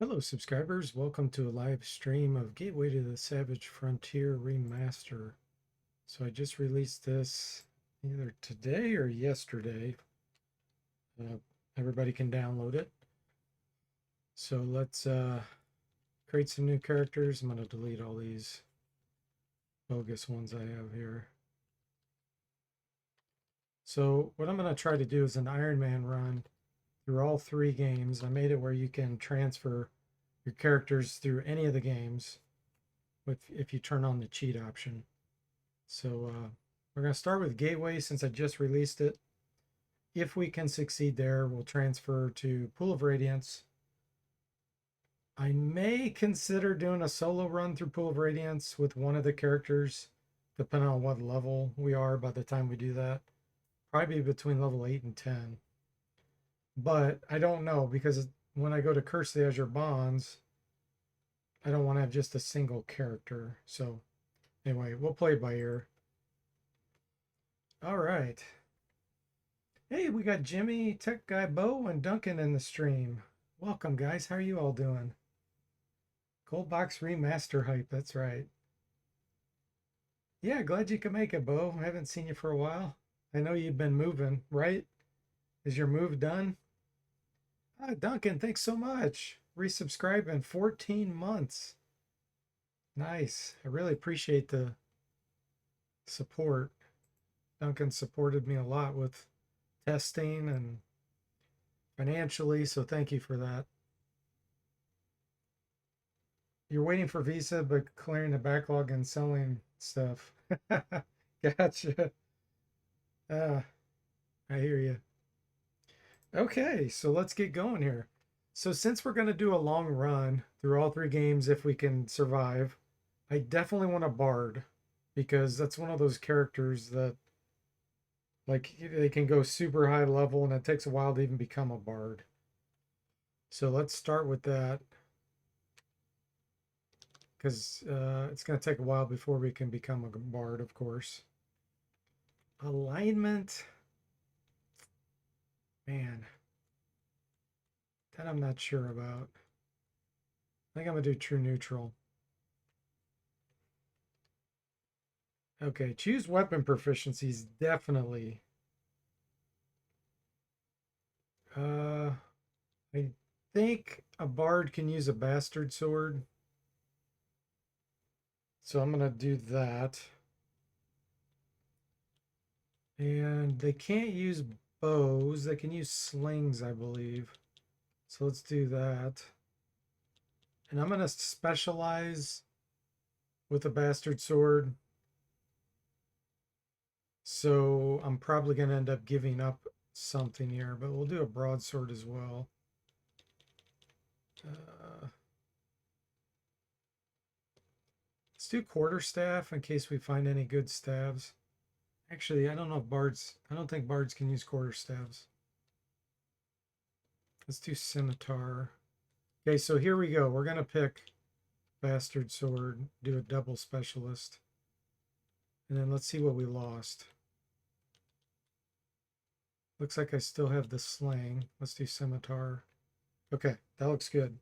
Hello, subscribers. Welcome to a live stream of Gateway to the Savage Frontier Remaster. So I just released this either today or yesterday. Uh, Everybody can download it. So let's create some new characters. I'm going to delete all these bogus ones I have here. So what I'm going to try to do is an Iron Man run through all three games. I made it where you can transfer your characters through any of the games if you turn on the cheat option. So we're going to start with Gateway since I just released it. If we can succeed there, we'll transfer to Pool of Radiance. I may consider doing a solo run through Pool of Radiance with one of the characters, depending on what level we are by the time we do that. Probably between level 8 and 10. But I don't know because when I go to Curse the Azure Bonds, I don't want to have just a single character. So anyway, we'll play by ear. All right. Hey, we got Jimmy, Tech Guy Bo, and Duncan in the stream. Welcome, guys. How are you all doing? Gold Box Remaster hype. That's right. Yeah, glad you could make it, Bo. I haven't seen you for a while. I know you've been moving, right? Is your move done? Ah, Duncan, thanks so much. Resubscribe in 14 months. Nice. I really appreciate the support. Duncan supported me a lot with testing and financially, so thank you for that. You're waiting for Visa, but clearing the backlog and selling stuff. Gotcha. I hear you. Okay, so let's get going here. So since we're going to do a long run through all three games, if we can survive, I definitely want a bard because that's one of those characters that like they can go super high level and it takes a while to even become a bard. So let's start with that because it's going to take a while before we can become a bard, of course. Alignment, man, that I'm not sure about. I think I'm going to do true neutral. Okay, choose weapon proficiencies, definitely. I think a bard can use a bastard sword. So I'm going to do that. And they can't use bows. They can use slings, I believe. So let's do that. And I'm going to specialize with a bastard sword. So I'm probably going to end up giving up something here, but we'll do a broadsword as well. Let's do quarterstaff in case we find any good staves. Actually, I don't know if bards, I don't think bards can use quarterstaves. Let's do scimitar. Okay, so here we go. We're going to pick bastard sword, do a double specialist. And then let's see what we lost. Looks like I still have the sling. Let's do scimitar. Okay, that looks good.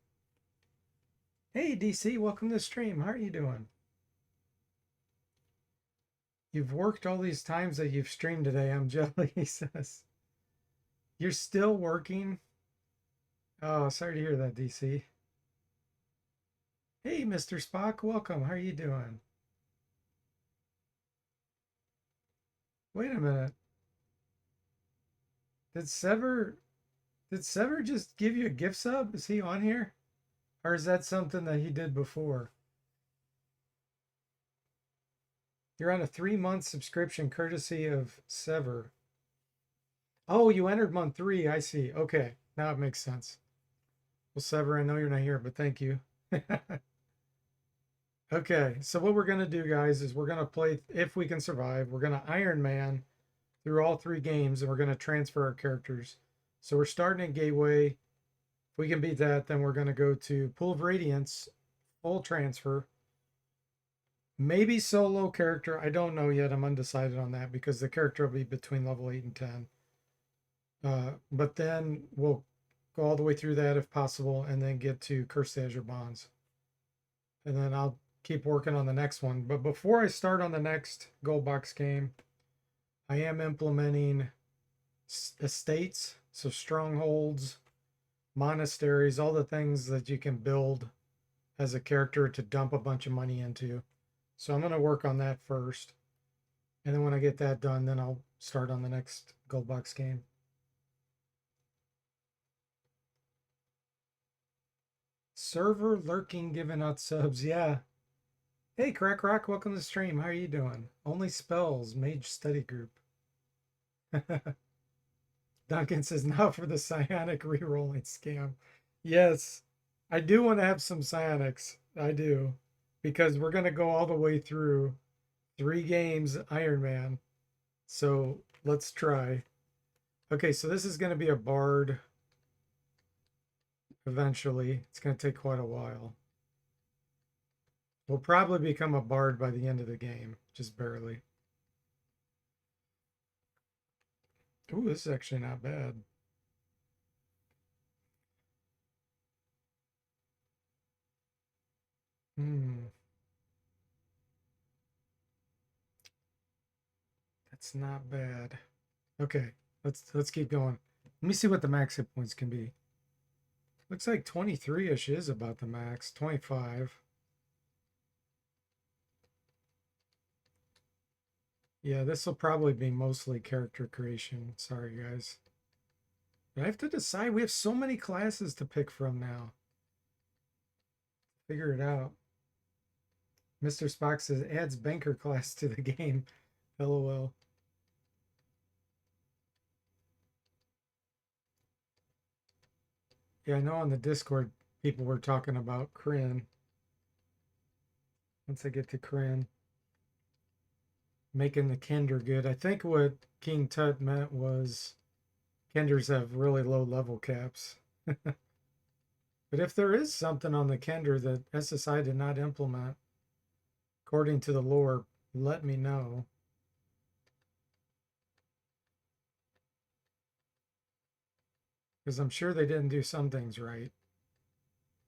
Hey, DC, welcome to the stream. How are you doing? You've worked all these times that you've streamed today. I'm jealous, he says. You're still working? Oh, sorry to hear that, DC. Hey, Mr. Spock, welcome. How are you doing? Wait a minute. Did Sever just give you a gift sub? Is he on here? Or is that something that he did before? You're on a 3-month subscription courtesy of Sever. Oh, you entered month 3. I see. Okay, now it makes sense. Well, Sever, I know you're not here, but thank you. Okay, so what we're going to do, guys, is we're going to play, if we can survive, we're going to Iron Man through all 3 games, and we're going to transfer our characters. So we're starting at Gateway. If we can beat that, then we're going to go to Pool of Radiance, full transfer. Maybe solo character. I don't know yet. I'm undecided on that because the character will be between level 8 and 10. But then we'll go all the way through that if possible, and then get to Cursed Azure Bonds. And then I'll keep working on the next one. But before I start on the next gold box game, I am implementing estates, so strongholds, monasteries, all the things that you can build as a character to dump a bunch of money into. So I'm going to work on that first. And then when I get that done, then I'll start on the next gold box game. Server lurking, giving out subs. Yeah. Hey, Crack Rock, welcome to the stream. How are you doing? Only Spells, Mage Study Group. Duncan says, now for the psionic re-rolling scam. Yes, I do want to have some psionics. I do. Because we're going to go all the way through 3 games Iron Man. So let's try. Okay, so this is going to be a bard. Eventually. It's going to take quite a while. We'll probably become a bard by the end of the game. Just barely. Ooh, this is actually not bad. That's not bad. Okay, let's keep going. Let me see what the max hit points can be. Looks like 23-ish is about the max. 25. Yeah, this will probably be mostly character creation. Sorry, guys. But I have to decide. We have so many classes to pick from now. Figure it out. Mr. Spock says, adds banker class to the game. LOL. Yeah, I know on the Discord people were talking about Kryn. Once I get to Kryn. Making the Kender good. I think what King Tut meant was Kenders have really low level caps. But if there is something on the Kender that SSI did not implement, according to the lore, let me know. Because I'm sure they didn't do some things right.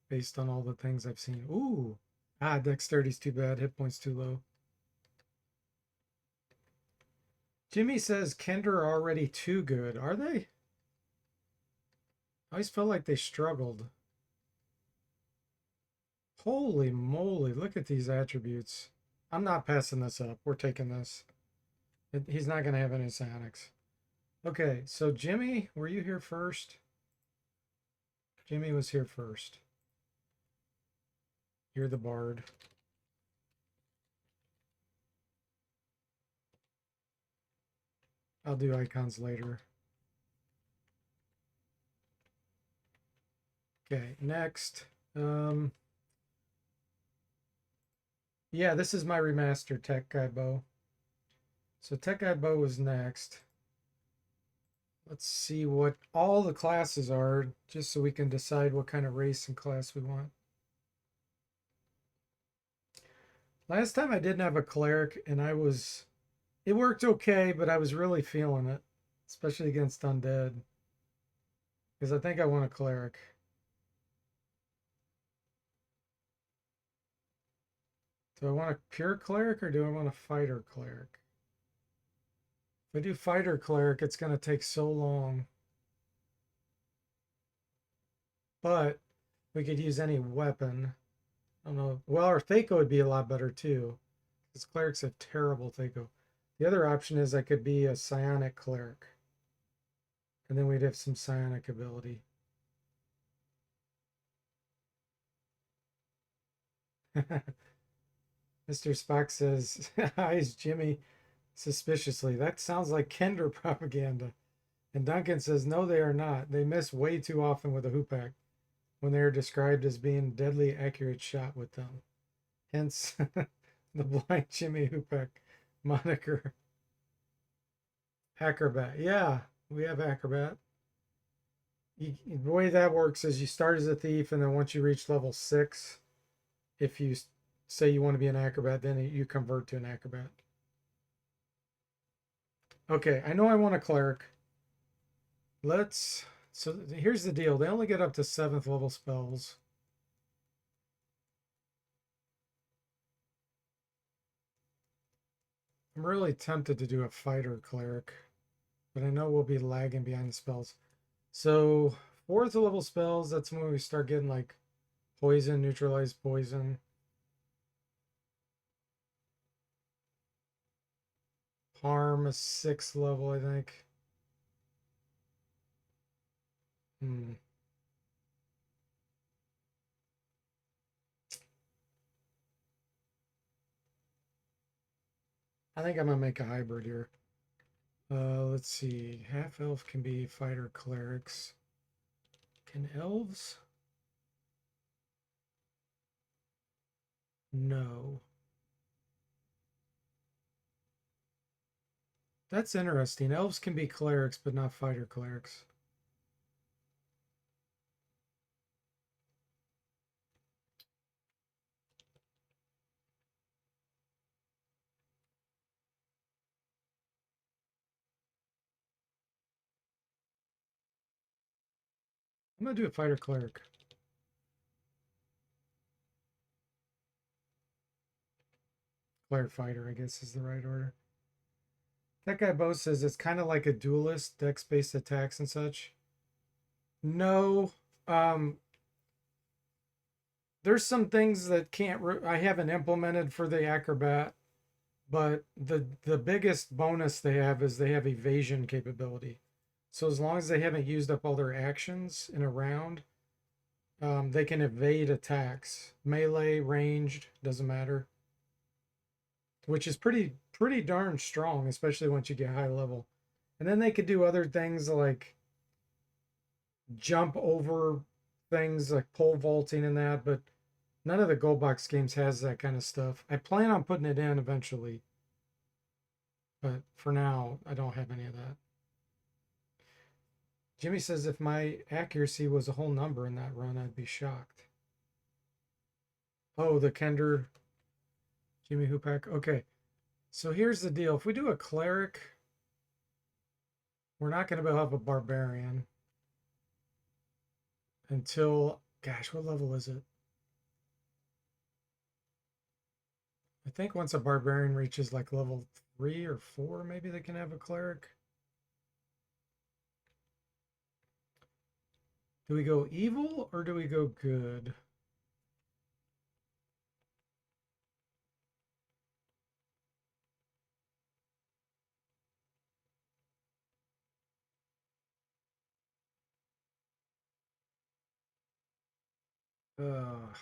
Based on all the things I've seen. Ooh. Ah, dexterity's too bad. Hit points too low. Jimmy says Kender are already too good. Are they? I always felt like they struggled. Holy moly, look at these attributes. I'm not passing this up. We're taking this. He's not going to have any psionics. Okay, so Jimmy, were you here first? Jimmy was here first. You're the bard. I'll do icons later. Okay, next. Yeah, this is my remaster Tech Guy Bow. So Tech Guy Bow is next. Let's see what all the classes are, just so we can decide what kind of race and class we want. Last time I didn't have a cleric, and it worked okay, but I was really feeling it, especially against undead. Because I think I want a cleric. Do I want a pure cleric or do I want a fighter cleric? If I do fighter cleric, it's going to take so long. But we could use any weapon. I don't know. Well, our Thaco would be a lot better too. Because clerics have terrible Thaco. The other option is I could be a psionic cleric. And then we'd have some psionic ability. Mr. Spock says, eyes Jimmy suspiciously. That sounds like Kender propaganda. And Duncan says, no, they are not. They miss way too often with a hoopak when they are described as being deadly accurate shot with them. Hence, the blind Jimmy hoopak moniker. Acrobat. Yeah, we have Acrobat. The way that works is you start as a thief, and then once you reach level 6, if you say you want to be an acrobat, then you convert to an acrobat. Okay, I know I want a cleric. Let's So here's the deal. They only get up to 7th level spells. I'm really tempted to do a fighter cleric, but I know we'll be lagging behind the spells. So 4th level spells, that's when we start getting like poison, neutralize poison. Harm is 6th level, I think. Hmm. I think I'm gonna make a hybrid here. Let's see. Half elf can be fighter clerics. Can elves? No. That's interesting. Elves can be clerics, but not fighter clerics. I'm gonna do a fighter cleric. Cleric fighter, I guess, is the right order. That guy Bo says it's kind of like a duelist, dex-based attacks and such. No, um, there's some things that I haven't implemented for the acrobat, but the biggest bonus they have is they have evasion capability. So as long as they haven't used up all their actions in a round, they can evade attacks. Melee, ranged, doesn't matter. Which is pretty darn strong, especially once you get high level. And then they could do other things like jump over things like pole vaulting and that, but none of the gold box games has that kind of stuff. I plan on putting it in eventually, but for now, I don't have any of that. Jimmy says if my accuracy was a whole number in that run, I'd be shocked. Oh, the Kender Jimmy Hoopak. Okay, so here's the deal. If we do a cleric, we're not going to be able to have a barbarian until, gosh, what level is it? I think once a barbarian reaches like level 3 or 4, maybe they can have a cleric. Do we go evil or do we go good? Uh,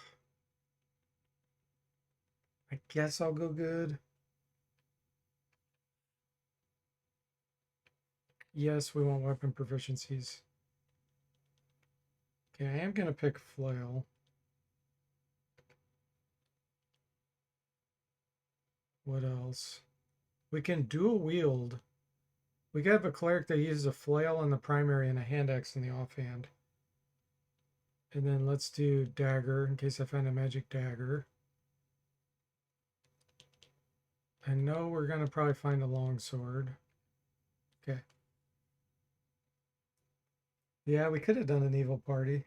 I guess I'll go good. Yes, we want weapon proficiencies. Okay, I am going to pick flail. What else? We can dual wield. We could have a cleric that uses a flail in the primary and a hand axe in the offhand. And then let's do dagger in case I find a magic dagger. I know we're going to probably find a longsword. Okay. Yeah, we could have done an evil party.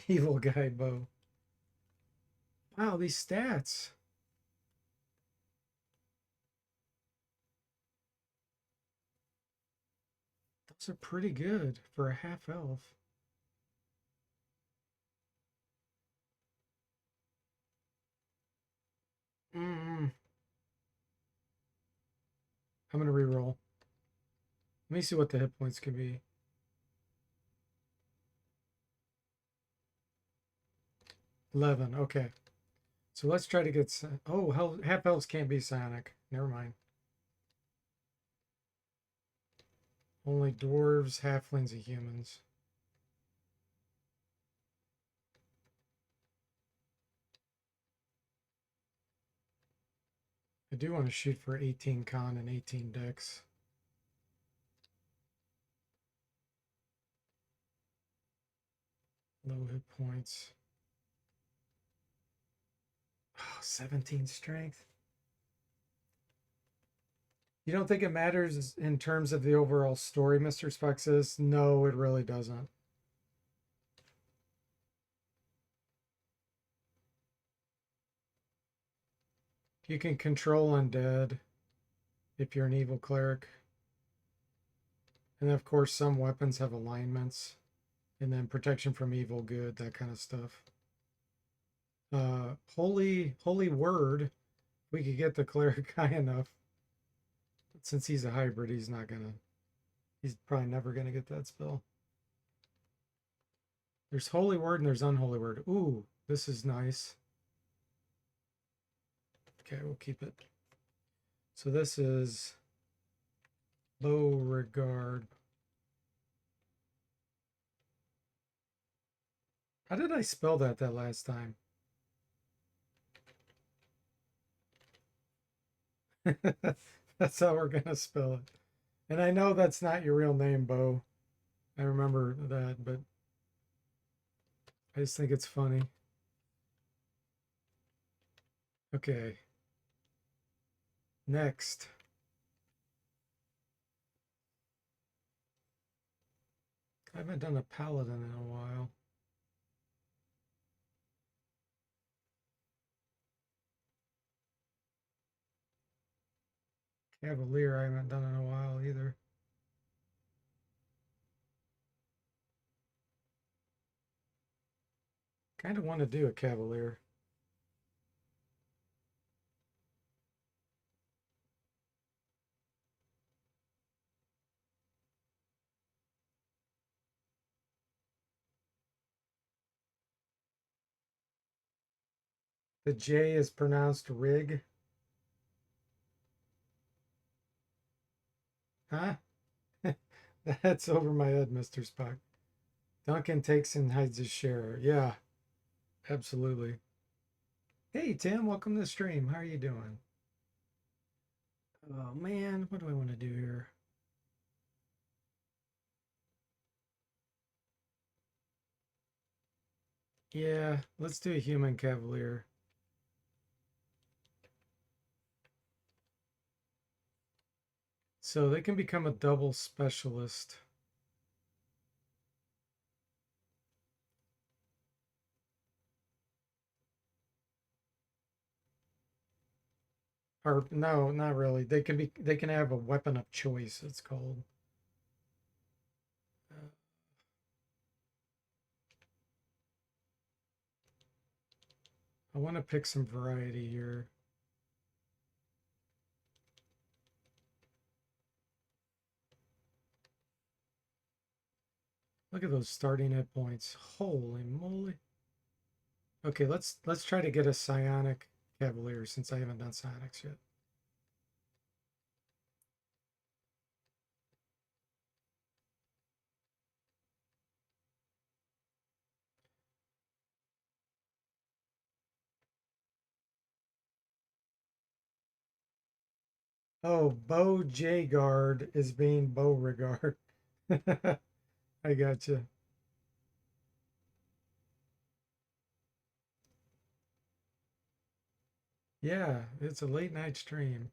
Evil guy bow. Wow, these stats. Those are pretty good for a half elf. Mm-mm. I'm gonna reroll. Let me see what the hit points could be. 11. Okay. So let's try to get. Oh, half elves can't be psionic. Never mind. Only dwarves, halflings, and humans. I do want to shoot for 18 con and 18 dex. Low hit points. Oh, 17 strength. You don't think it matters in terms of the overall story, Mr. Spexis? No, it really doesn't. You can control undead if you're an evil cleric. And of course, some weapons have alignments. And then protection from evil, good, that kind of stuff. Holy word. We could get the cleric high enough. But since he's a hybrid, he's probably never gonna get that spell. There's holy word and there's unholy word. Ooh, this is nice. Okay, we'll keep it. So this is Beauregard. How did I spell that last time? That's how we're gonna spell it. And I know that's not your real name, Bo. I remember that, but I just think it's funny. Okay. Next. I haven't done a paladin in a while. Cavalier I haven't done in a while either. Kind of want to do a Cavalier. The J is pronounced rig. Huh? That's over my head, Mr. Spock. Duncan takes and hides his share. Yeah, absolutely. Hey, Tim, welcome to the stream. How are you doing? Oh, man, what do I want to do here? Yeah, let's do a human Cavalier. So they can become a double specialist. Or no, not really. They can have a weapon of choice, it's called. I want to pick some variety here. Look at those starting hit points. Holy moly. Okay, let's try to get a psionic Cavalier since I haven't done psionics yet. Oh, Beau Jagard is being Beauregard. I gotcha. Yeah, it's a late night stream.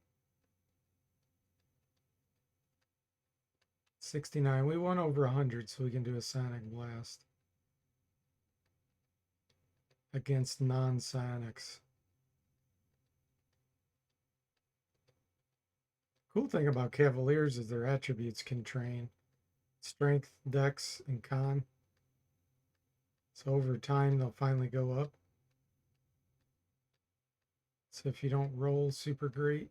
69. We won over 100, so we can do a Sonic Blast against non-Sonics. Cool thing about Cavaliers is their attributes can train. Strength, Dex, and Con. So over time, they'll finally go up. So if you don't roll super great.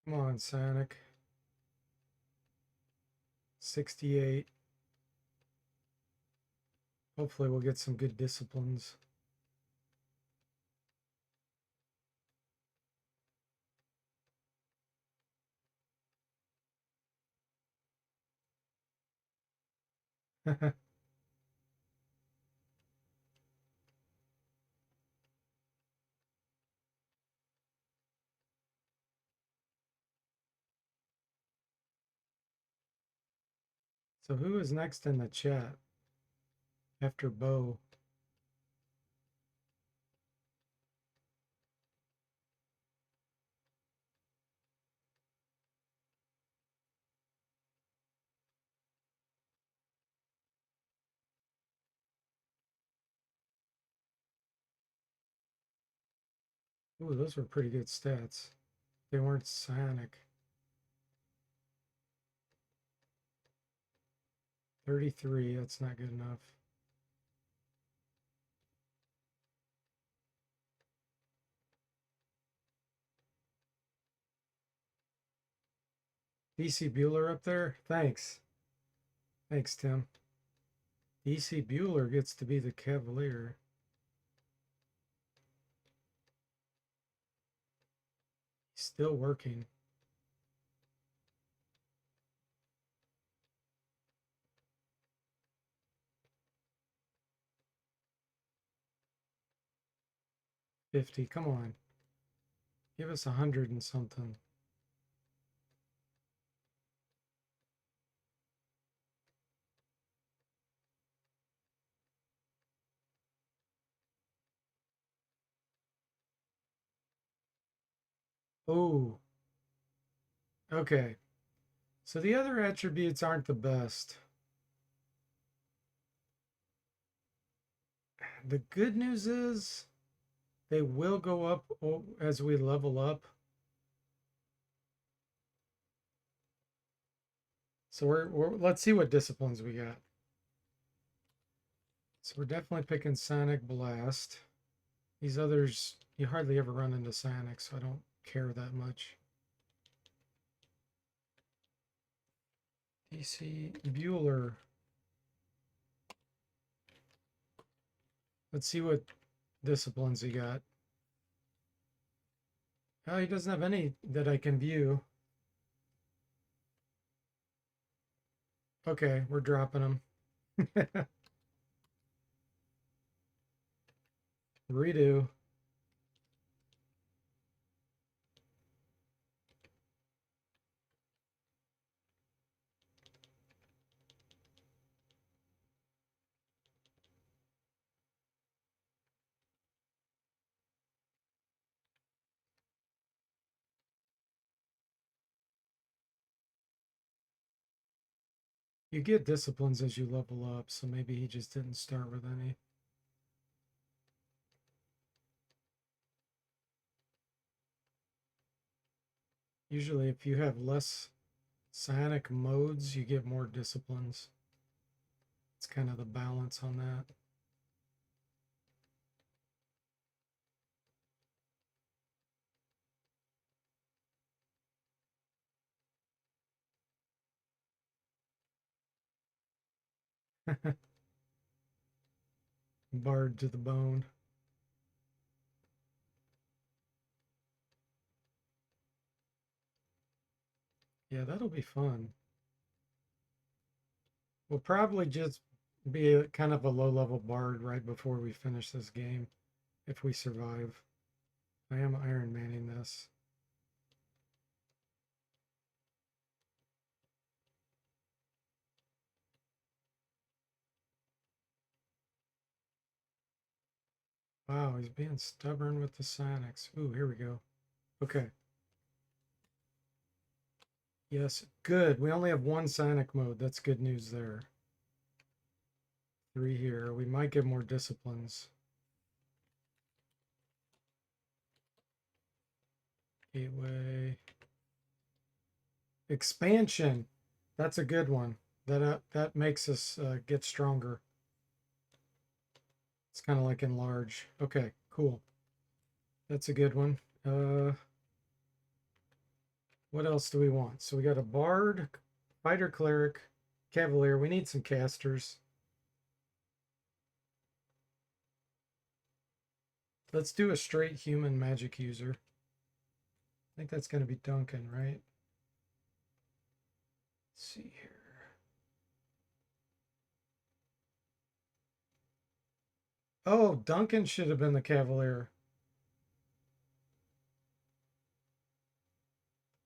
Come on, Sonic. 68. Hopefully we'll get some good disciplines. So who is next in the chat after Bo? Ooh, those were pretty good stats. They weren't psionic. 33, that's not good enough. DC Bueller up there? Thanks. Thanks, Tim. DC Bueller gets to be the Cavalier. He's still working. $50, come on. Give us 100 and something. Oh, okay. So the other attributes aren't the best. The good news is they will go up as we level up. So let's see what disciplines we got. So we're definitely picking Sonic Blast. These others, you hardly ever run into Sonic, so I don't care that much. DC Bueller. Let's see what disciplines he got. Oh, he doesn't have any that I can view. Okay, we're dropping him. Redo. You get disciplines as you level up, so maybe he just didn't start with any. Usually if you have less psionic modes, you get more disciplines. It's kind of the balance on that. Bard to the bone. Yeah, that'll be fun. We'll probably just be a kind of a low-level bard right before we finish this game, if we survive. I am Iron Manning this. Wow, he's being stubborn with the psionics. Ooh, here we go. Okay. Yes, good. We only have one psionic mode. That's good news there. 3 here. We might get more disciplines. Gateway. Expansion. That's a good one. That makes us get stronger. It's kind of like enlarge. Okay, cool. That's a good one. What else do we want? So we got a bard, fighter cleric, cavalier. We need some casters. Let's do a straight human magic user. I think that's going to be Duncan, right? Let's see here. Oh, Duncan should have been the cavalier.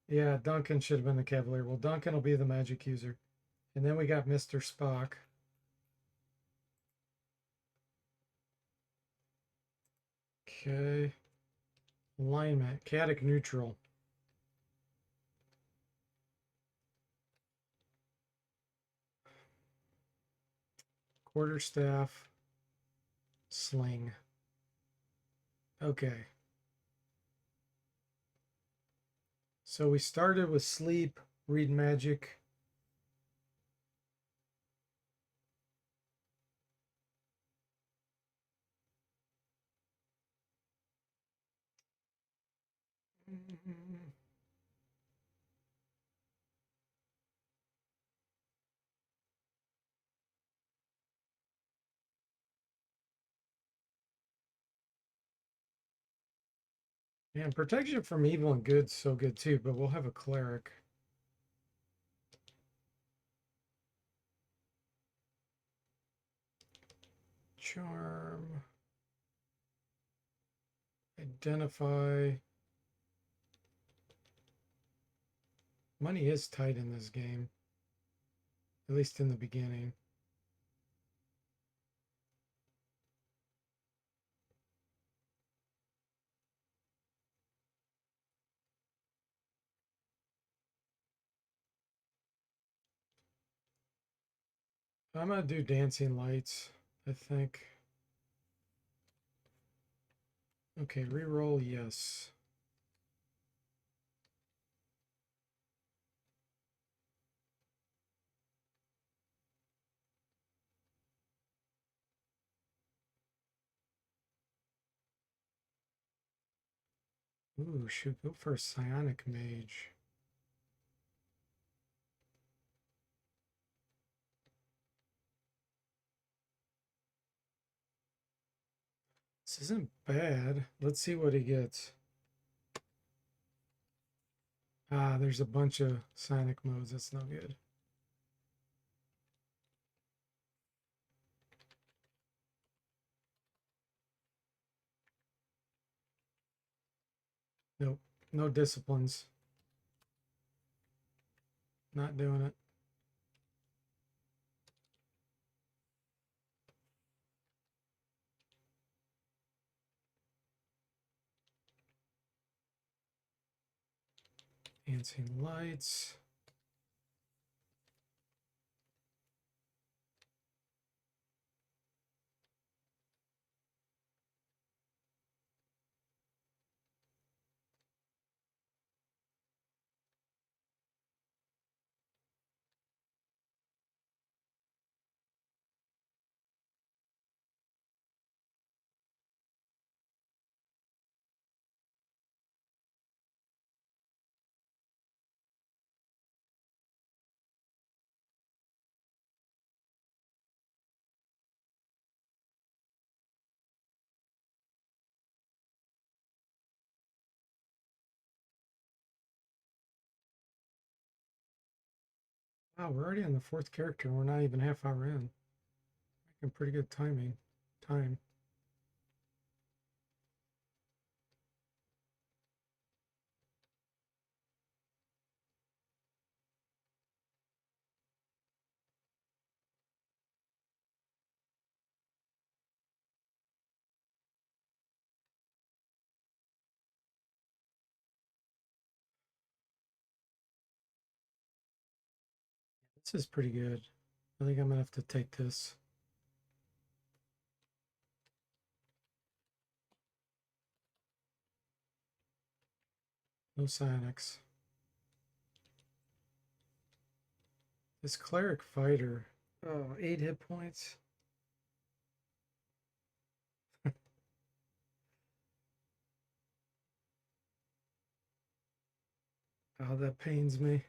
Yeah, Duncan should have been the cavalier. Well, Duncan will be the magic user. And then we got Mr. Spock. Okay. Alignment, chaotic neutral. Quarterstaff, sling. Okay. So we started with sleep, read magic. And protection from evil and good's so good too, but we'll have a cleric. Charm. Identify. Money is tight in this game, at least in the beginning. I'm gonna do dancing lights, I think. Okay, reroll, yes. Ooh, should go for a psionic mage. This isn't bad. Let's see what he gets. Ah, there's a bunch of psionic modes. That's no good. Nope. No disciplines. Not doing it. Dancing lights. Wow, we're already on the fourth character. We're not even half hour in. Making pretty good time. This is pretty good. I think I'm gonna have to take this. No psionics. This cleric fighter. Oh, 8 hit points. Oh, that pains me.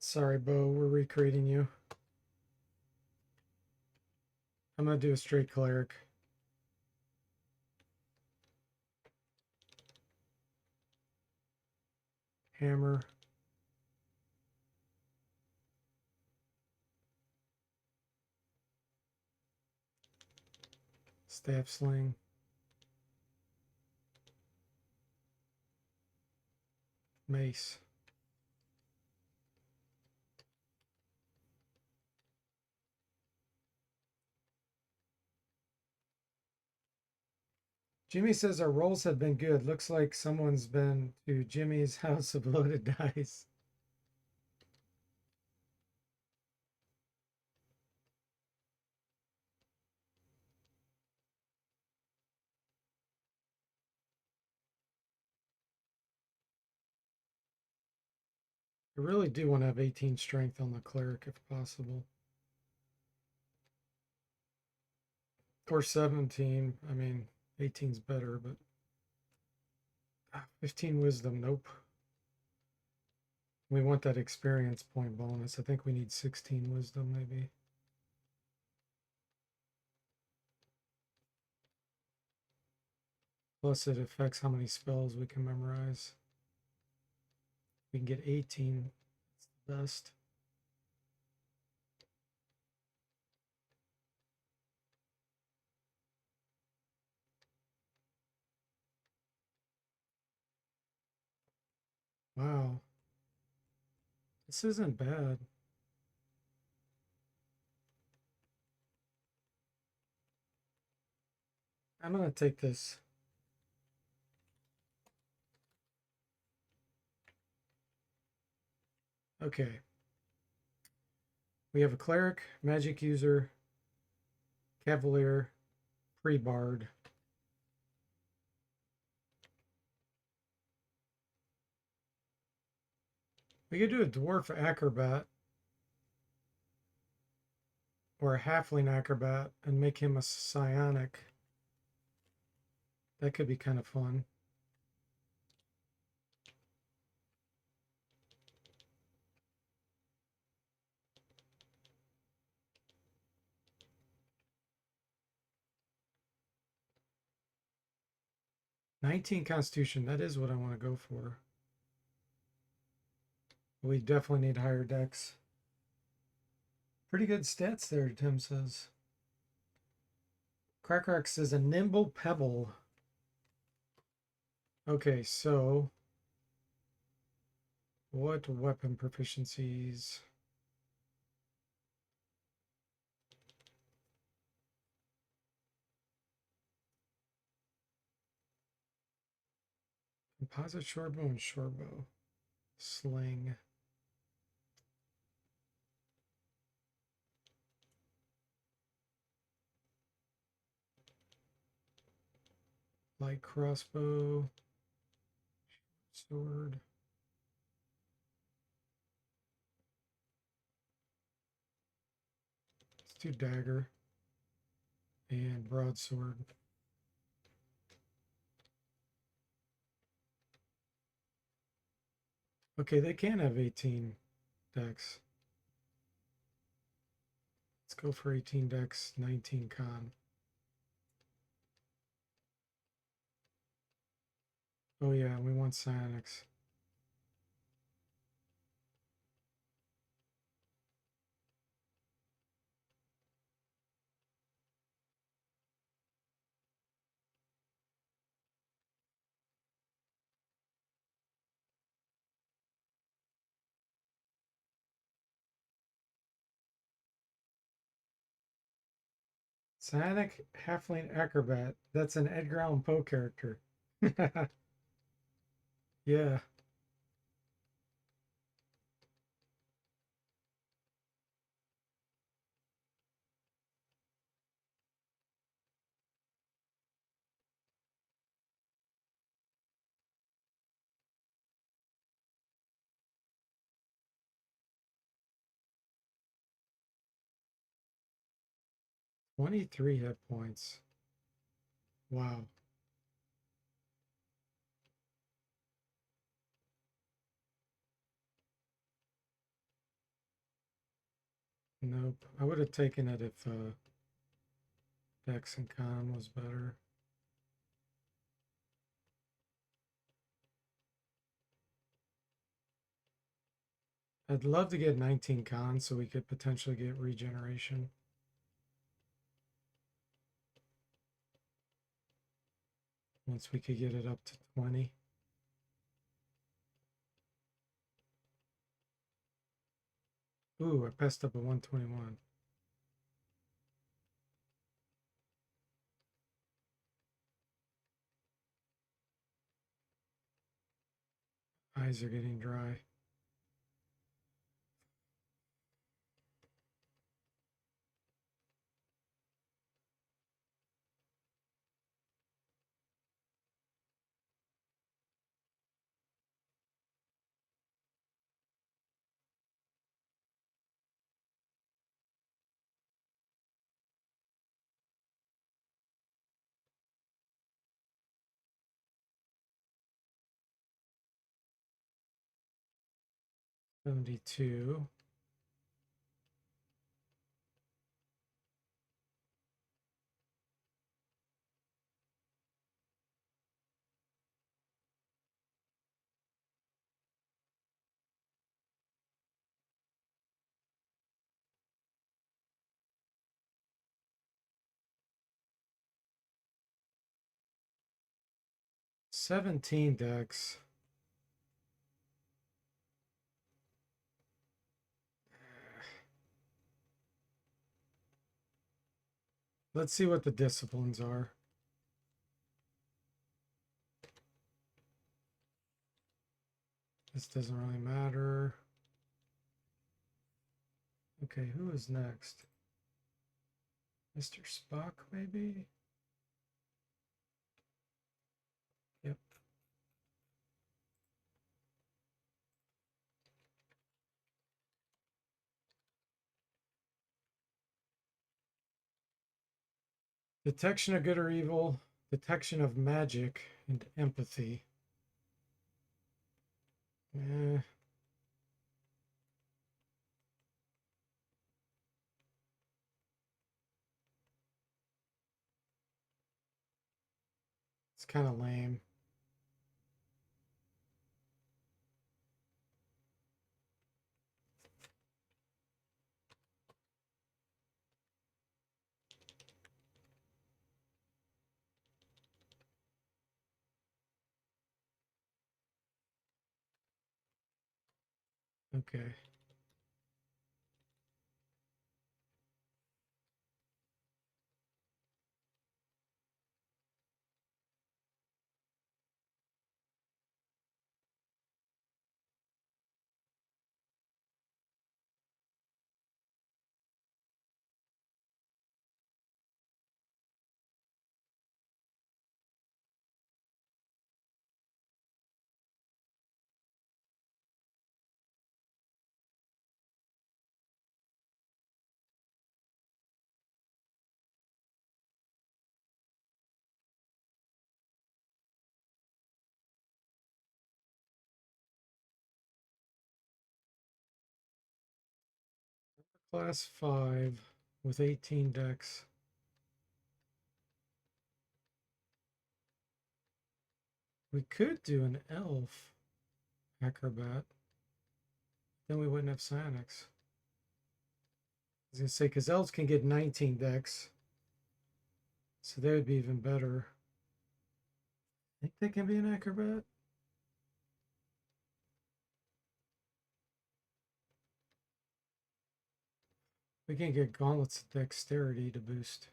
Sorry, Bo, we're recreating you. I'm gonna do a straight cleric. Hammer. Staff sling. Mace. Jimmy says our rolls have been good. Looks like someone's been to Jimmy's house of loaded dice. I really do want to have 18 strength on the cleric if possible. Or 17. I mean, 18's better, but 15 wisdom, nope. We want that experience point bonus. I think we need 16 wisdom maybe. Plus it affects how many spells we can memorize. We can get 18. It's the best. Wow. This isn't bad. I'm going to take this. Okay. We have a cleric, magic user, cavalier, pre-bard. We could do a dwarf acrobat or a halfling acrobat and make him a psionic. That could be kind of fun. '19 Constitution, that is what I want to go for. We definitely need higher decks. Pretty good stats there, Tim says. Crackrack says a nimble pebble. Okay, so what weapon proficiencies? Composite shortbow and shortbow. Sling. Light crossbow. Sword. Let's do dagger. And broadsword. Okay, they can have 18 decks. Let's go for 18 decks, 19 con. Oh yeah, we want psionics. Psionic Halfling Acrobat. That's an Edgar Allan Poe character. Yeah. '23 hit points. Wow. Nope. I would have taken it if Dex and Con was better. I'd love to get 19 Con so we could potentially get regeneration. Once we could get it up to 20. Ooh, I passed up a 121. Eyes are getting dry. $72. $17. Let's see what the disciplines are. This doesn't really matter. Okay, who is next? Mr. Spock, maybe? Yep. Detection of good or evil, detection of magic, and empathy. Eh. It's kind of lame. Okay. Class 5 with 18 decks. We could do an elf acrobat. Then we wouldn't have Psionics. I was going to say, because elves can get 19 decks. So they would be even better. I think they can be an acrobat. We can get gauntlets of dexterity to boost.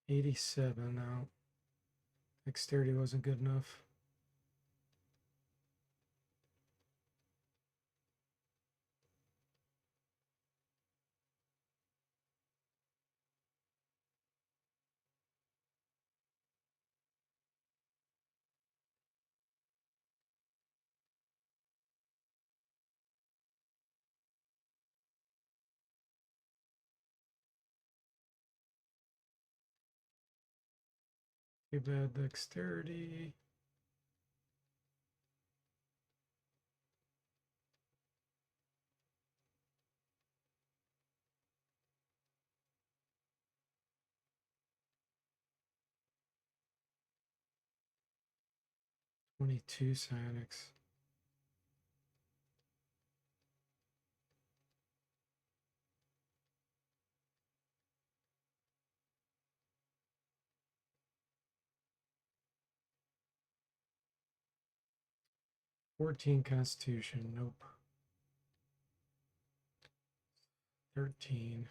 $87 now. Dexterity wasn't good enough. Too bad dexterity. $22 Psionics. $14 Constitution. Nope. 13.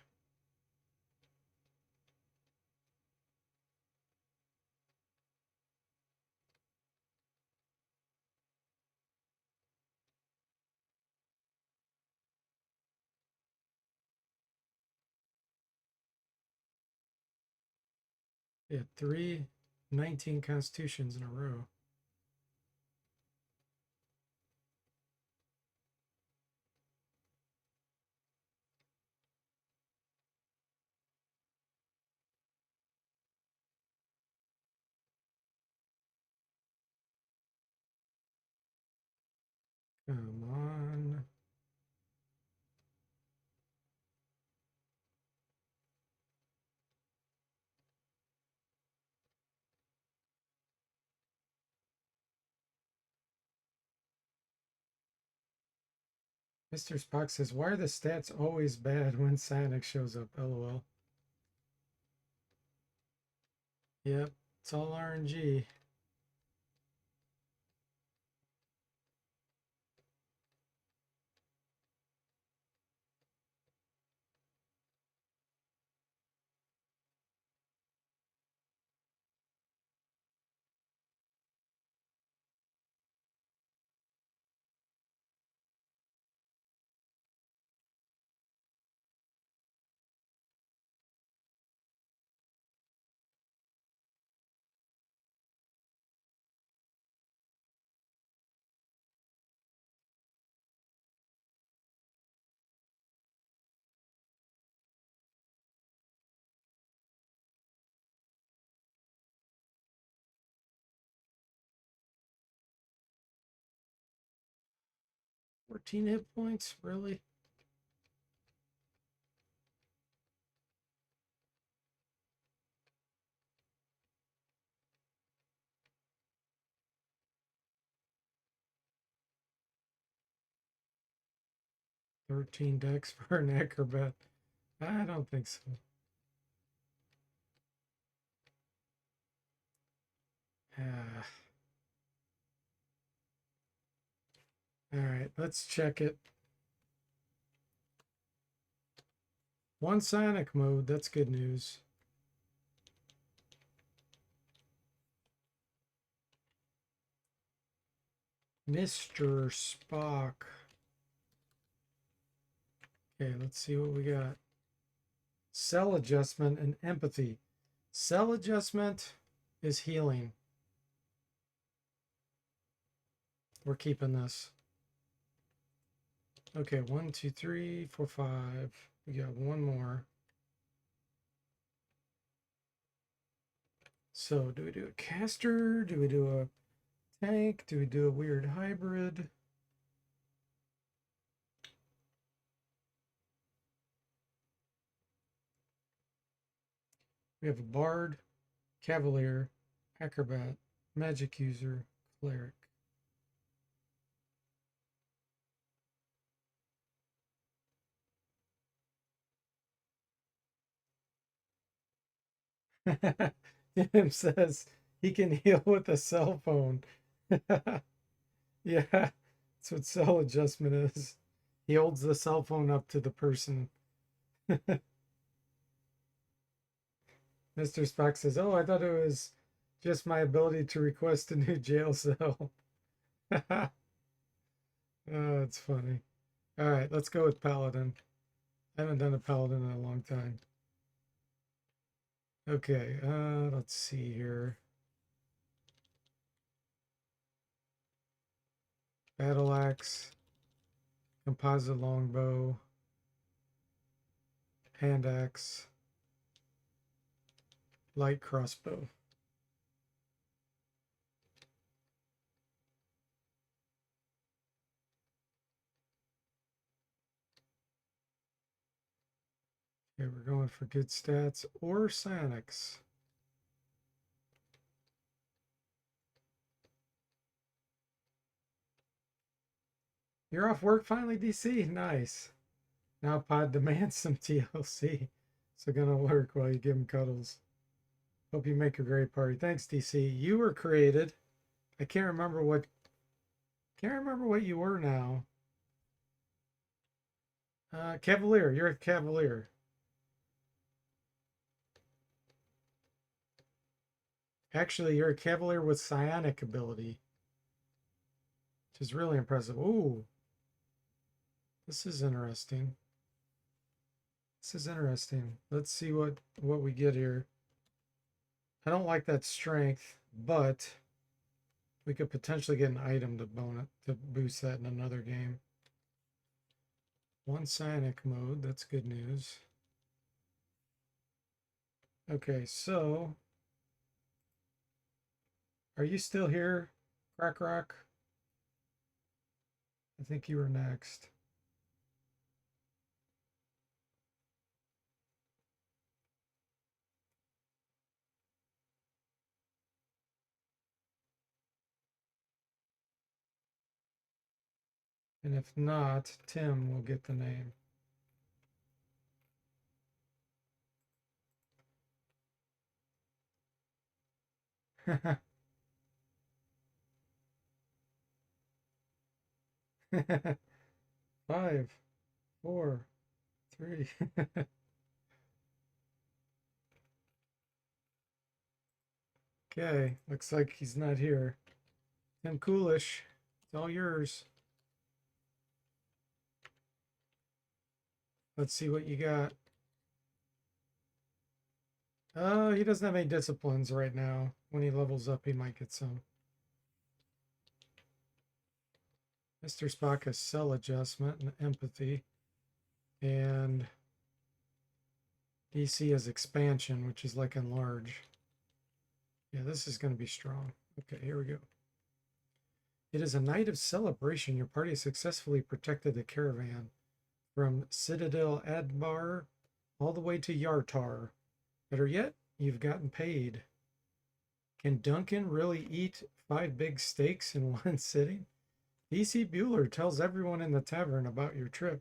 Yeah, 19 constitutions in a row. Come on. Mr. Spock says, why are the stats always bad when Sonic shows up? LOL. Yep, it's all RNG. 14 hit points? Really? $13 dex for an acrobat. I don't think so. All right, let's check it. One Sonic mode, that's good news. Mr. Spock. Okay, let's see what we got. Cell adjustment and empathy. Cell adjustment is healing. We're keeping this. Okay, 1, 2, 3, 4, 5. We got one more. So do we do a caster? Do we do a tank? Do we do a weird hybrid? We have a bard, cavalier, acrobat, magic user, cleric. Tim says he can heal with a cell phone. Yeah, that's what cell adjustment is. He holds the cell phone up to the person. Mr. Spock says, oh, I thought it was just my ability to request a new jail cell. Oh, it's funny. All right, let's go with Paladin. I haven't done a Paladin in a long time. Okay, let's see here. Battle axe, composite longbow, hand axe, light crossbow. Okay, we're going for good stats or Sonics. You're off work finally, DC? Nice. Now Pod demands some TLC. So gonna work while you give him cuddles. Hope you make a great party. Thanks, DC. You were created. I can't remember what you were now. Cavalier, you're a Cavalier. Actually, you're a Cavalier with psionic ability, which is really impressive. Ooh, this is interesting. This is interesting. Let's see what we get here. I don't like that strength, but we could potentially get an item to boost that in another game. One psionic mode, that's good news. Okay, so are you still here, Crack Rock? I think you were next. And if not, Tim will get the name. Five, four, three. Okay, looks like he's not here. Tim Coolish, it's all yours. Let's see what you got. He doesn't have any disciplines right now. When he levels up, he might get some. Mr. Spock has cell adjustment and empathy. And DC has expansion, which is like enlarge. Yeah, this is going to be strong. Okay, here we go. It is a night of celebration. Your party successfully protected the caravan from Citadel Adbar all the way to Yartar. Better yet, you've gotten paid. Can Duncan really eat 5 big steaks in one sitting? DC Bueller tells everyone in the tavern about your trip,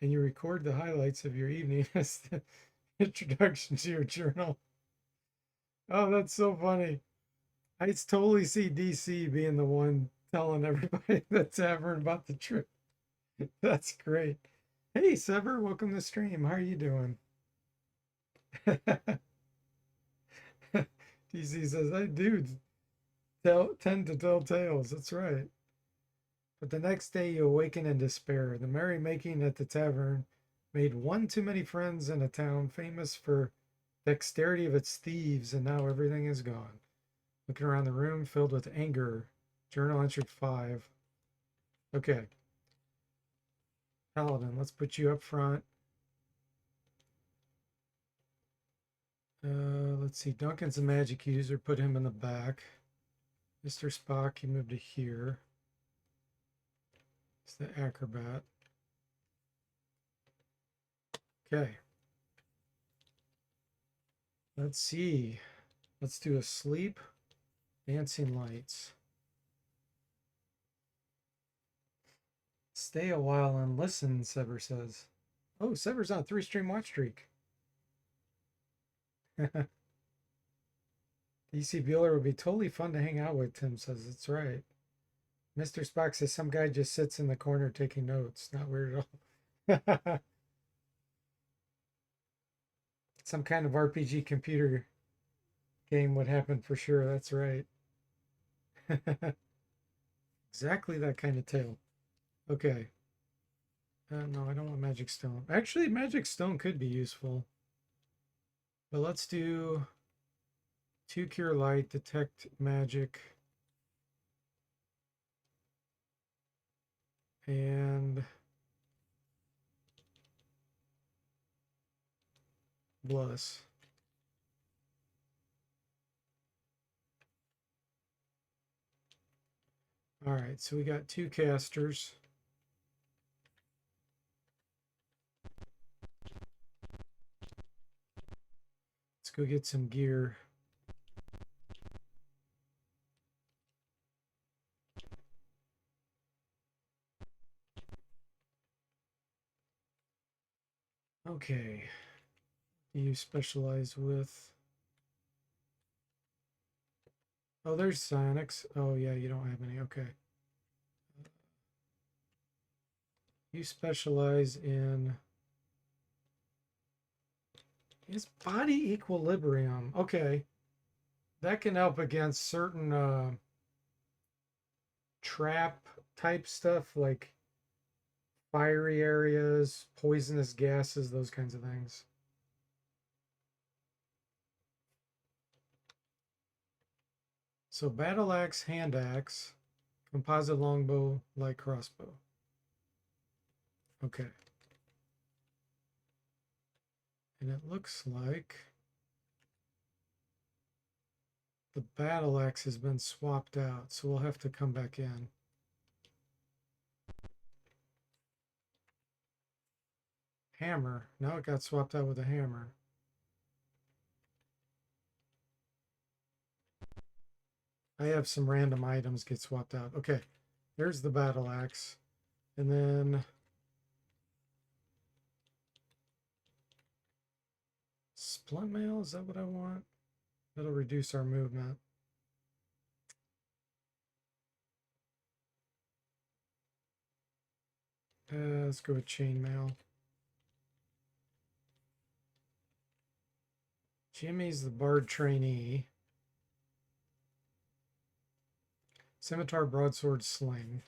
and you record the highlights of your evening as the introduction to your journal. Oh, that's so funny. I totally see DC being the one telling everybody in the tavern about the trip. That's great. Hey, Sever, welcome to the stream. How are you doing? DC says, I do tend to tell tales. That's right. But the next day you awaken in despair. The merrymaking at the tavern made one too many friends in a town famous for dexterity of its thieves, and now everything is gone. Looking around the room filled with anger. Journal entered 5. Okay. Paladin, let's put you up front. Let's see. Duncan's a magic user. Put him in the back. Mr. Spock, you move to here. It's the acrobat. Okay. Let's see. Let's do a sleep. Dancing lights. Stay a while and listen, Sever says. Oh, Sever's on a 3-stream watch streak. DC Bueller would be totally fun to hang out with, Tim says. That's right. Mr. Spock says some guy just sits in the corner taking notes. Not weird at all. Some kind of RPG computer game would happen for sure. That's right. Exactly that kind of tale. Okay. No, I don't want Magic Stone. Actually, Magic Stone could be useful. But let's do 2 Cure Light, Detect Magic, and Bless. All right, so we got 2 casters. Let's go get some gear. Okay. You specialize with... Oh, there's psionics. Oh, yeah, you don't have any. Okay. You specialize in his body equilibrium. Okay. That can help against certain trap type stuff like fiery areas, poisonous gases, those kinds of things. So battle axe, hand axe, composite longbow, light crossbow. Okay. And it looks like the battle axe has been swapped out, so we'll have to come back in. Hammer. Now it got swapped out with a hammer. I have some random items get swapped out. Okay, there's the battle axe. And then splint mail, is that what I want? That'll reduce our movement. Let's go with chainmail. Jimmy's the bard trainee. Scimitar, broadsword, sling.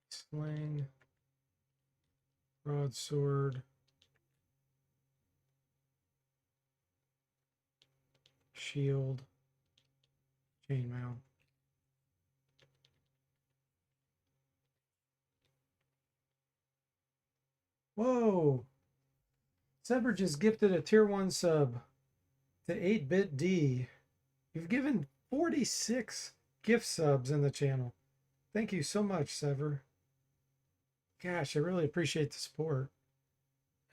Sling. Broadsword. Shield. Chainmail. Whoa! Sever just gifted a tier 1 sub to 8-Bit D. You've given 46 gift subs in the channel. Thank you so much, Sever. Gosh, I really appreciate the support.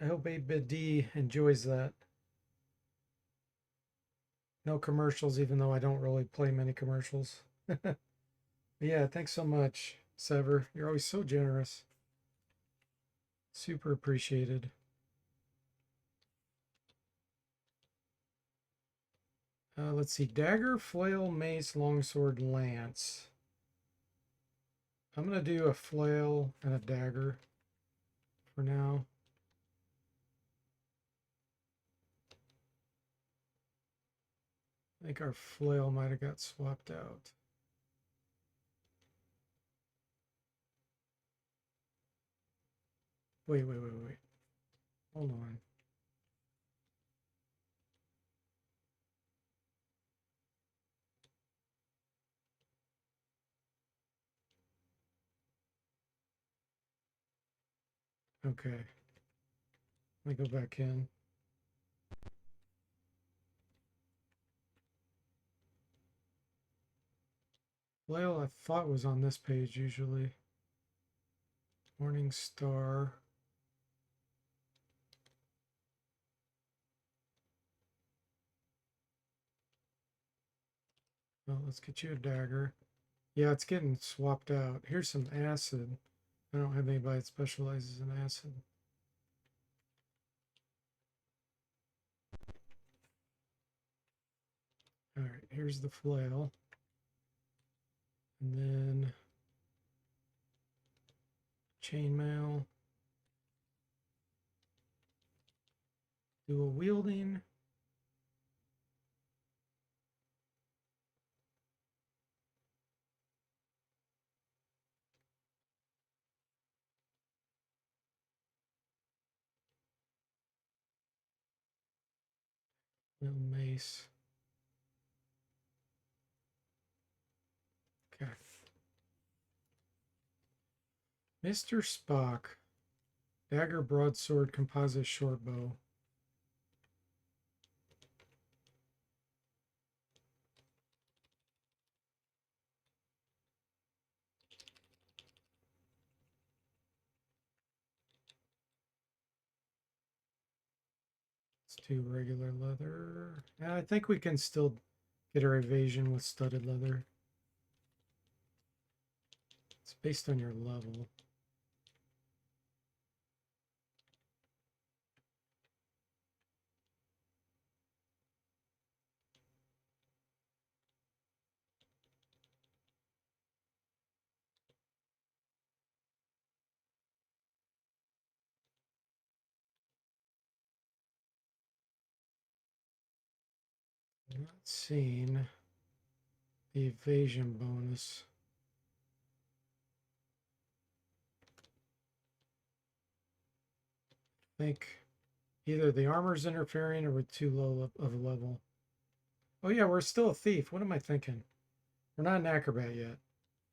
I hope 8-Bit D enjoys that. No commercials, even though I don't really play many commercials. Yeah, thanks so much, Sever. You're always so generous. Super appreciated. Let's see. Dagger, flail, mace, longsword, lance. I'm going to do a flail and a dagger for now. I think our flail might have got swapped out. Wait. Hold on. Okay. Let me go back in. Flail, I thought was on this page usually. Morning Star. Well, let's get you a dagger. Yeah, it's getting swapped out. Here's some acid. I don't have anybody that specializes in acid. All right, here's the flail. And then chainmail. Dual wielding. Little mace. Okay. Mr. Spock. Dagger, broadsword, composite short bow. Let's do regular leather. Yeah, I think we can still get our evasion with studded leather. It's based on your level. not seen the evasion bonus. I think either the armor's interfering or we're too low of a level. Oh yeah, we're still a thief. What am I thinking? We're not an acrobat yet.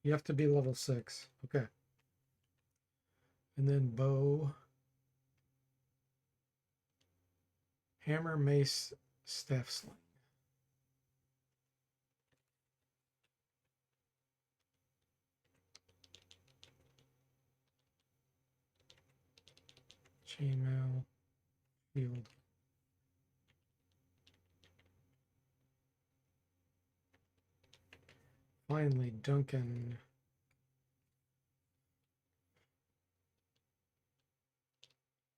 You have to be level 6. Okay. And then bow, hammer, mace, staff sling. Chainmail, shield. Finally, Duncan.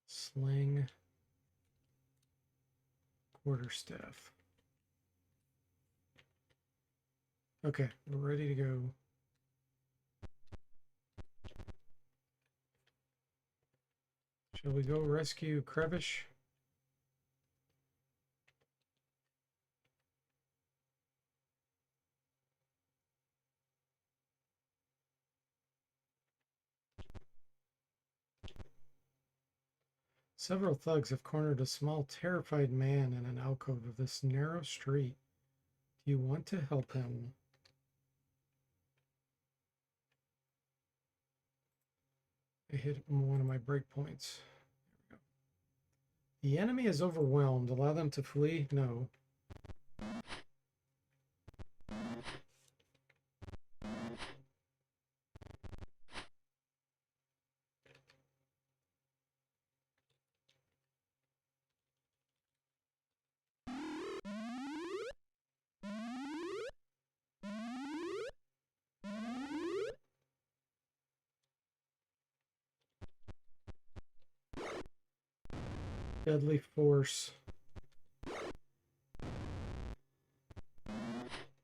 Sling. Quarterstaff. Okay, we're ready to go. Shall we go rescue Crevish? Several thugs have cornered a small, terrified man in an alcove of this narrow street. Do you want to help him? I hit one of my breakpoints. The enemy is overwhelmed. Allow them to flee? No. Deadly force.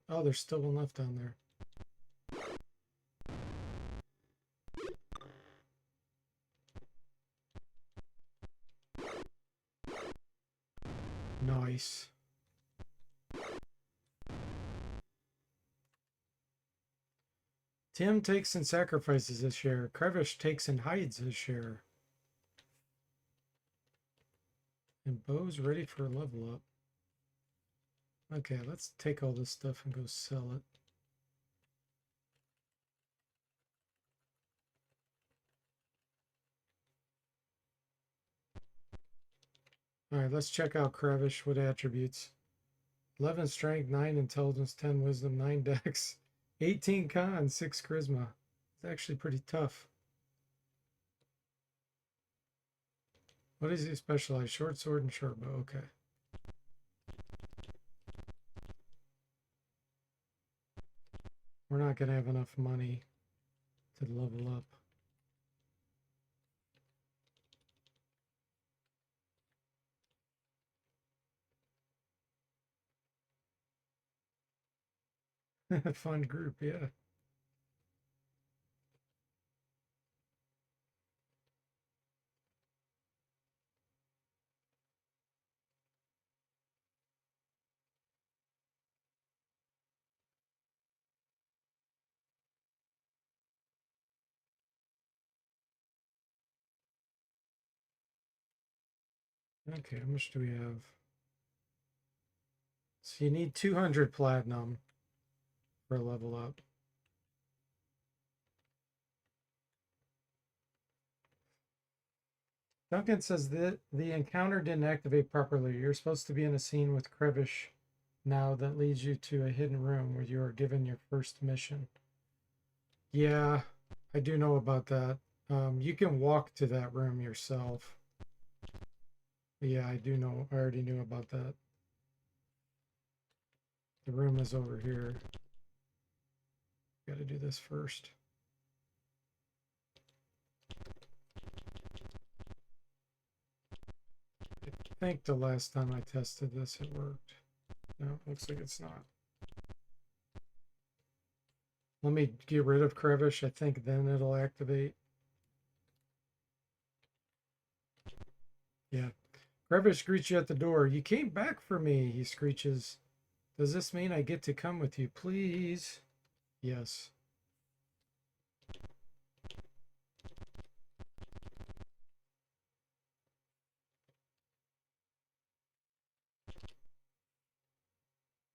Oh, there's still one left down there. Nice. Tim takes and sacrifices his share. Crevish takes and hides his share. And Bo's ready for a level up. Okay, let's take all this stuff and go sell it. Alright, let's check out Crevish. What attributes? 11 strength, 9 intelligence, 10 wisdom, 9 dex, 18 con, 6 charisma. It's actually pretty tough. What does he specialize? Short sword and short bow. Okay. We're not going to have enough money to level up. Fun group, yeah. Okay, how much do we have? So you need 200 platinum for a level up. Duncan says that the encounter didn't activate properly. You're supposed to be in a scene with Crevish now that leads you to a hidden room where you are given your first mission. Yeah, I do know about that. You can walk to that room yourself. Yeah, I do know. I already knew about that. The room is over here. Got to do this first. I think the last time I tested this, it worked. No, looks like it's not. Let me get rid of Crevish. I think then it'll activate. Yeah. Crevish greets you at the door. You came back for me, he screeches. Does this mean I get to come with you, please? Yes.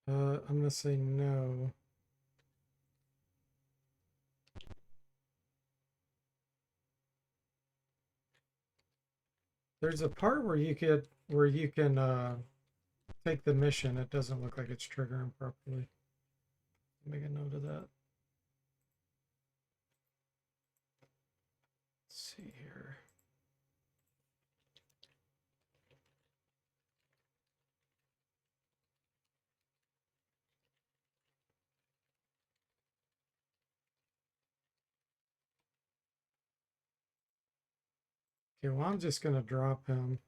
I'm gonna say no. There's a part where you can take the mission. It doesn't look like it's triggering properly. Make a note of that. Let's see here. Okay, well, I'm just gonna drop him.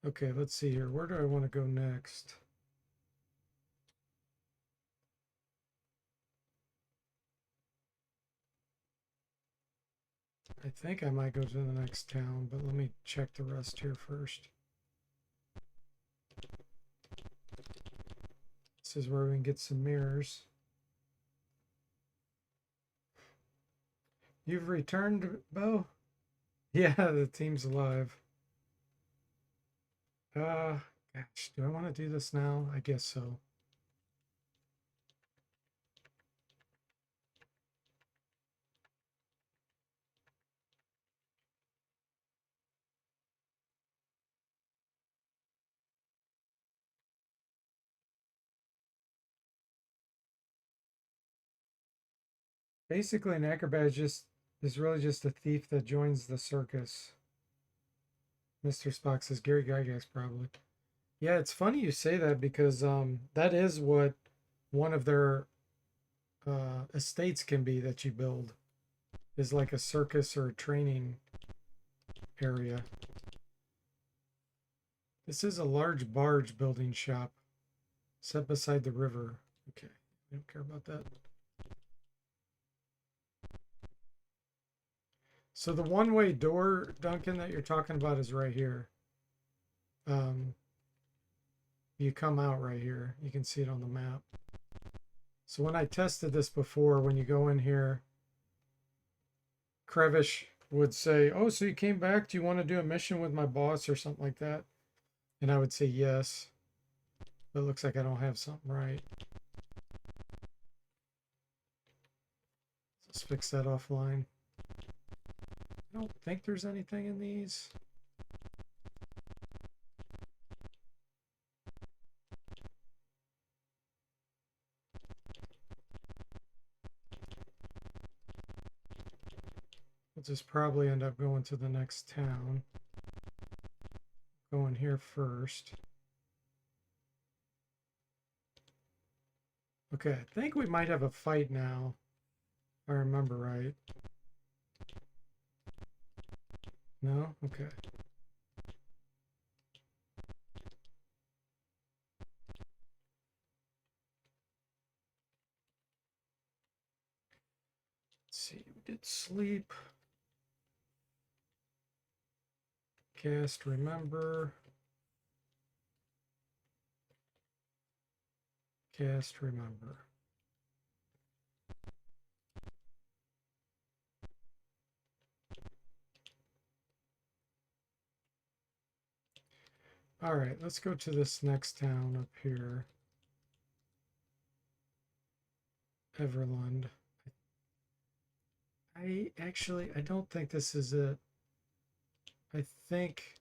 Okay, let's see here. Where do I want to go next? I think I might go to the next town, but let me check the rest here first. This is where we can get some mirrors. You've returned, Bo? Yeah, the team's alive. Gosh, do I want to do this now? I guess so. Basically, an acrobat is really just a thief that joins the circus. Mr. Spock says Gary Gygax probably. Yeah, it's funny you say that because that is what one of their estates can be that you build, is like a circus or a training area. This is a large barge building shop set beside the river. Okay, I don't care about that. So the one-way door, Duncan, that you're talking about is right here. You come out right here. You can see it on the map. So when I tested this before, when you go in here, Krevish would say, "Oh, so you came back? Do you want to do a mission with my boss or something like that?" And I would say yes. But it looks like I don't have something right. Let's fix that offline. I don't think there's anything in these. We'll just probably end up going to the next town. Going here first. Okay, I think we might have a fight now, if I remember right. No? Okay. Let's see, we did sleep. Cast remember. Cast remember. All right, let's go to this next town up here. Everlund. I don't think this is it. I think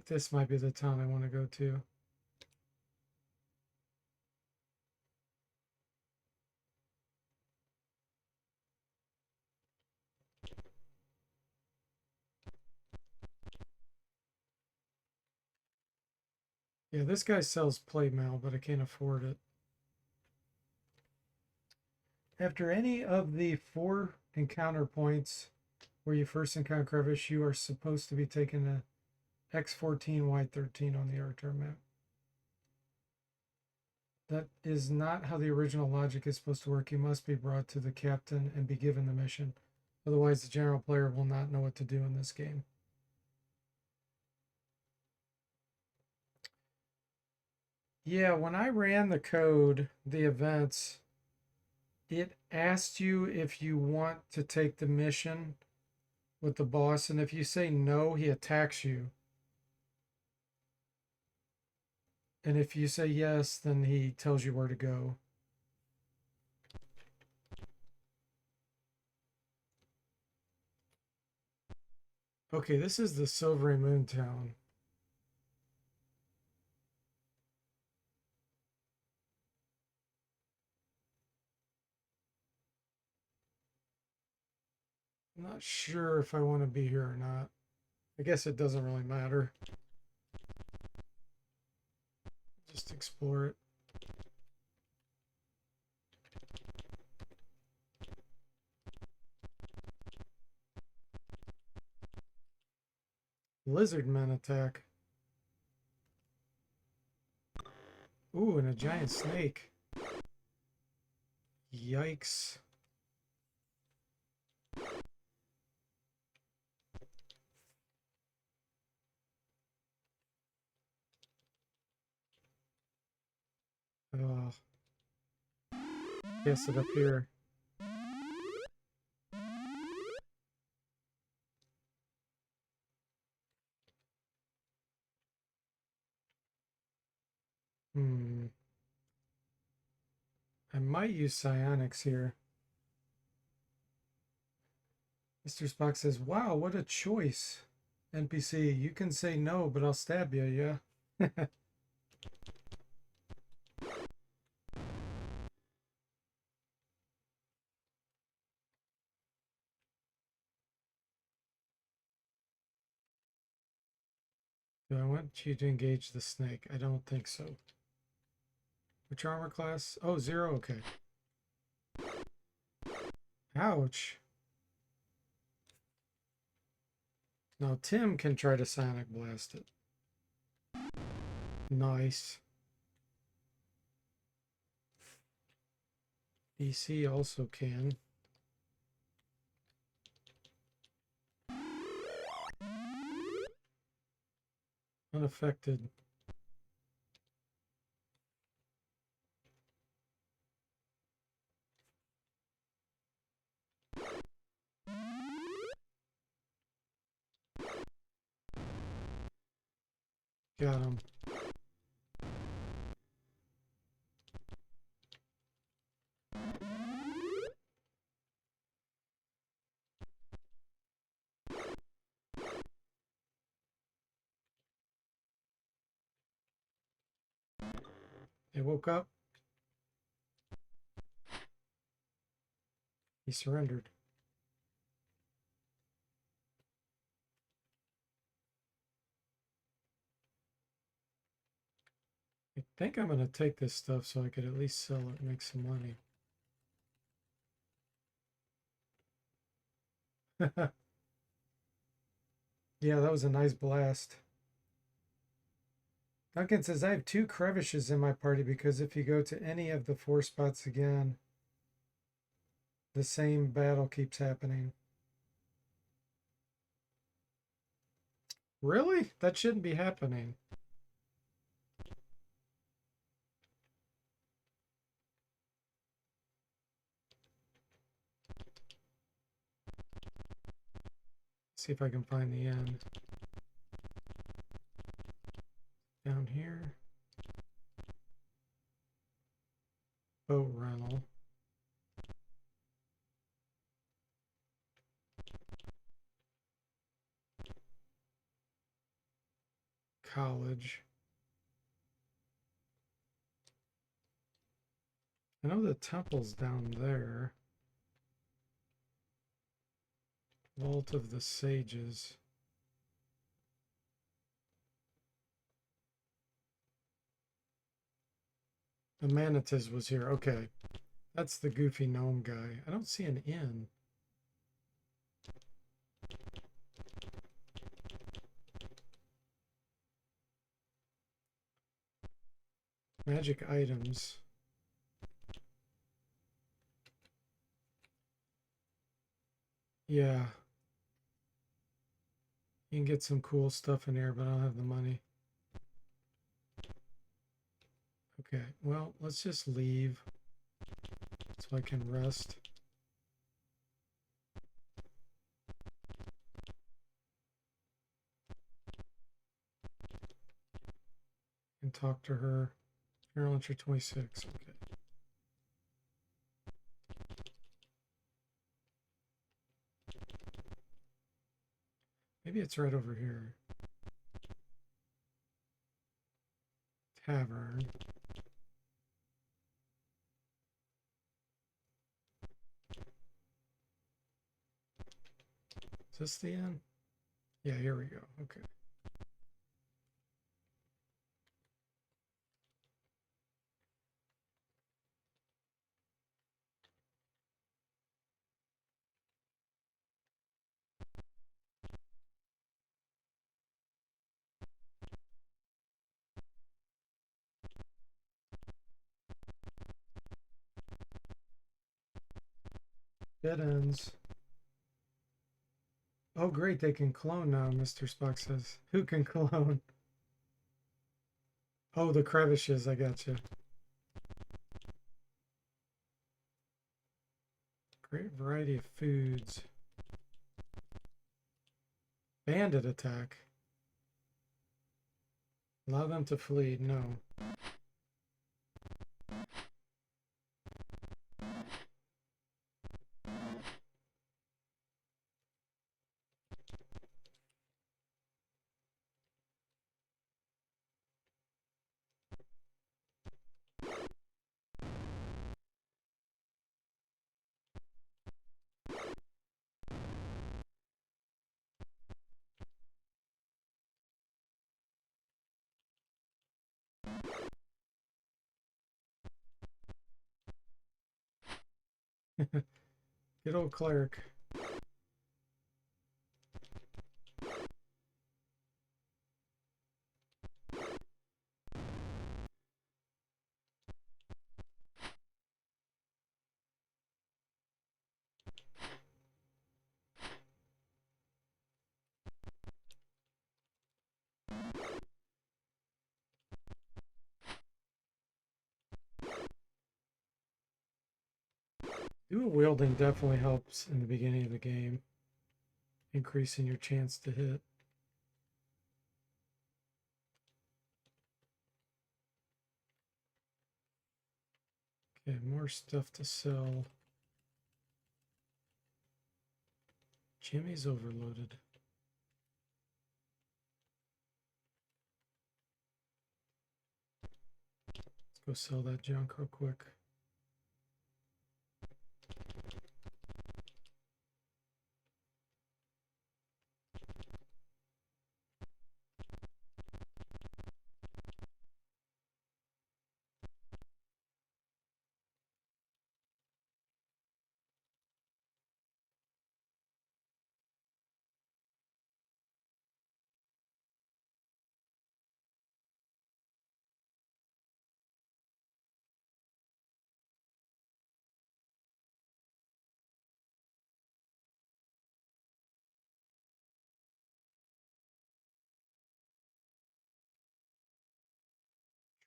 this might be the town I want to go to. Yeah, this guy sells plate mail, but I can't afford it. After any of the 4 encounter points where you first encounter Crevice, you are supposed to be taking a X14, Y13 on the Arctur map. That is not how the original logic is supposed to work. You must be brought to the captain and be given the mission. Otherwise, the general player will not know what to do in this game. Yeah, when I ran the code, the events, it asked you if you want to take the mission with the boss, and if you say no, he attacks you. And if you say yes, then he tells you where to go. Okay, this is the Silvery Moon Town. I'm not sure if I want to be here or not. I guess it doesn't really matter. Just explore it. Lizard men attack. Ooh, and a giant snake. Yikes. Oh, guess it up here. Hmm. I might use psionics here. Mr. Spock says, wow, what a choice. NPC, you can say no, but I'll stab you, yeah? Do I want you to engage the snake? I don't think so. Which armor class? Oh, 0, okay. Ouch. Now Tim can try to sonic blast it. Nice. EC also can. Unaffected. Got him. They woke up. He surrendered. I think I'm going to take this stuff so I could at least sell it and make some money. Yeah, that was a nice blast. Duncan says, I have 2 crevishes in my party because if you go to any of the 4 spots again, the same battle keeps happening. Really? That shouldn't be happening. See if I can find the end. Down here. Boat rental. College. I know the temple's down there. Vault of the Sages. The Manatus was here. Okay. That's the goofy gnome guy. I don't see an inn. Magic items. Yeah. You can get some cool stuff in here, but I don't have the money. Okay, well, let's just leave so I can rest. And talk to her. Journal entry 26. Okay. Maybe it's right over here. Tavern. Is this the end? Yeah, here we go. Okay. Dead ends. Oh, great. They can clone now, Mr. Spock says. Who can clone? Oh, the crevices. I got you. Great variety of foods. Bandit attack. Allow them to flee. No. Good old cleric. Dual wielding definitely helps in the beginning of the game, increasing your chance to hit. Okay, more stuff to sell. Jimmy's overloaded. Let's go sell that junk real quick.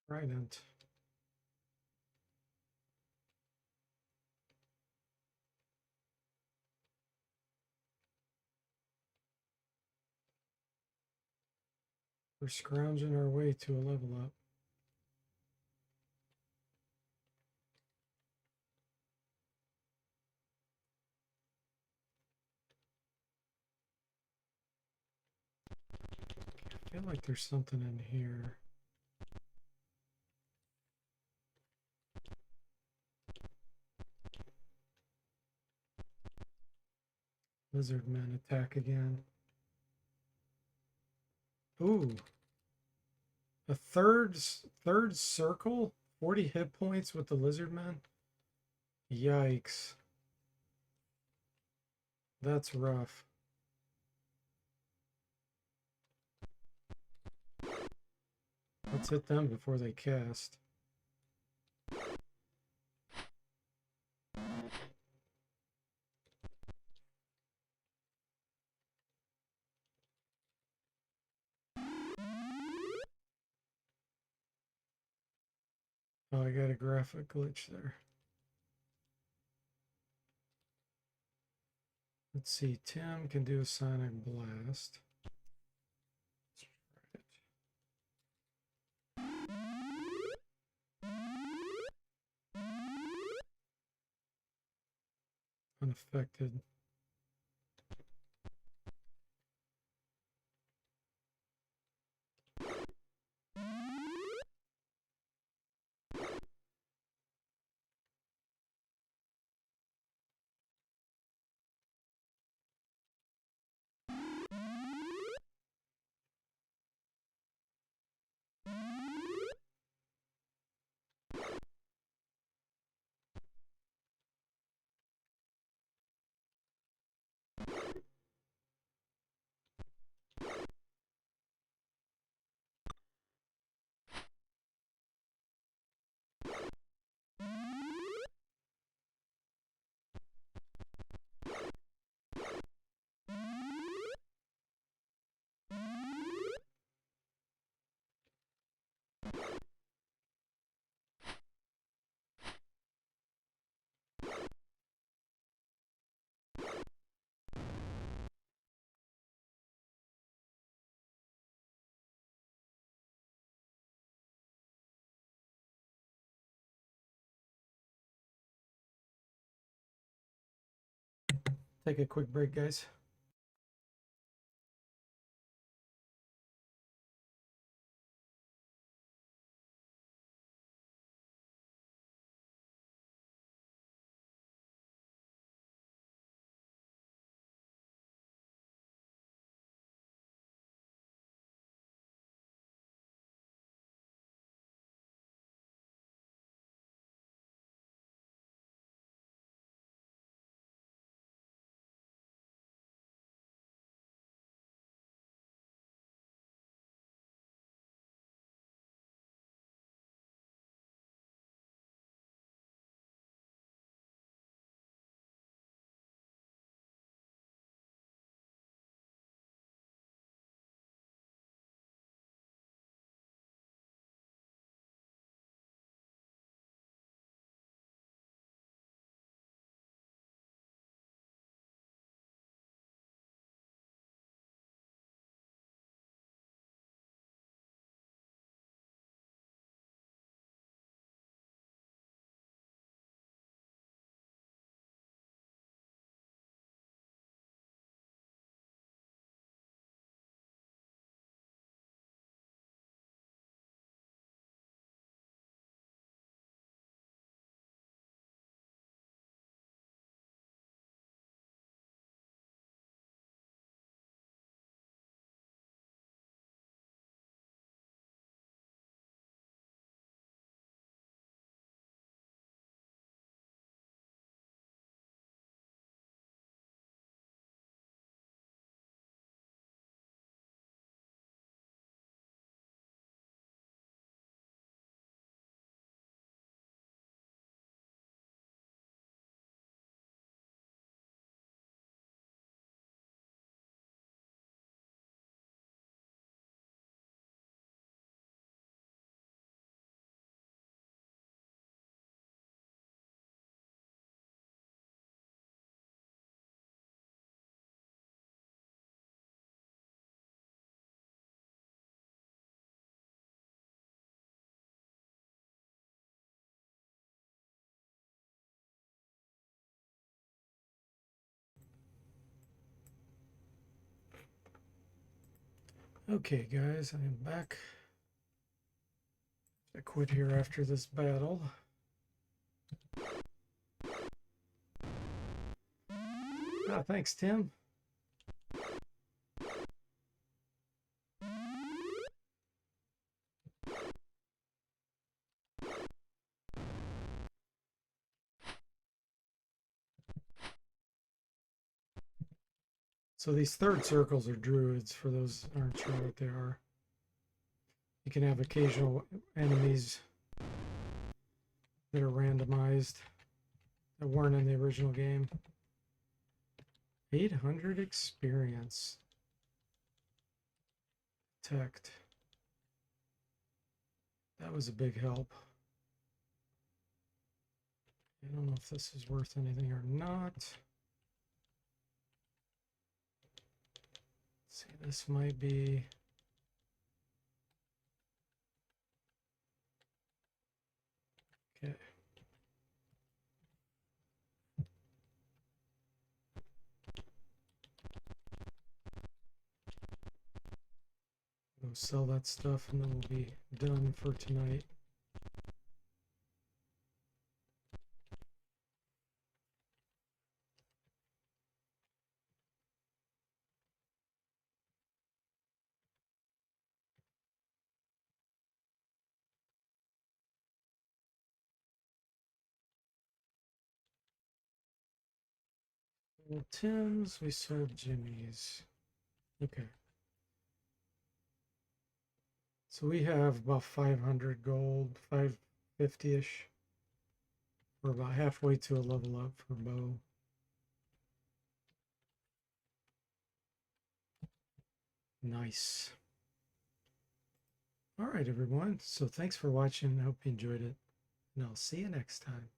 Trident. We're scrounging our way to a level up. I feel like there's something in here. Lizard men attack again. Ooh. A third circle? 40 hit points with the lizard men? Yikes. That's rough. Let's hit them before they cast. Oh, I got a graphic glitch there. Let's see, Tim can do a sonic blast. Let's try it. Unaffected. Take a quick break, guys. Okay, guys, I am back. I quit here after this battle. Ah, thanks, Tim. So these third circles are druids, for those who aren't sure what they are. You can have occasional enemies that are randomized that weren't in the original game. 800 experience. Detect. That was a big help. I don't know if this is worth anything or not. Let's see, this might be. Okay. Go sell that stuff and then we'll be done for tonight. Well, Tim's, we sold Jimmy's. Okay. So we have about 500 gold, 550-ish. We're about halfway to a level up for bow. Nice. All right, everyone. So thanks for watching. I hope you enjoyed it. And I'll see you next time.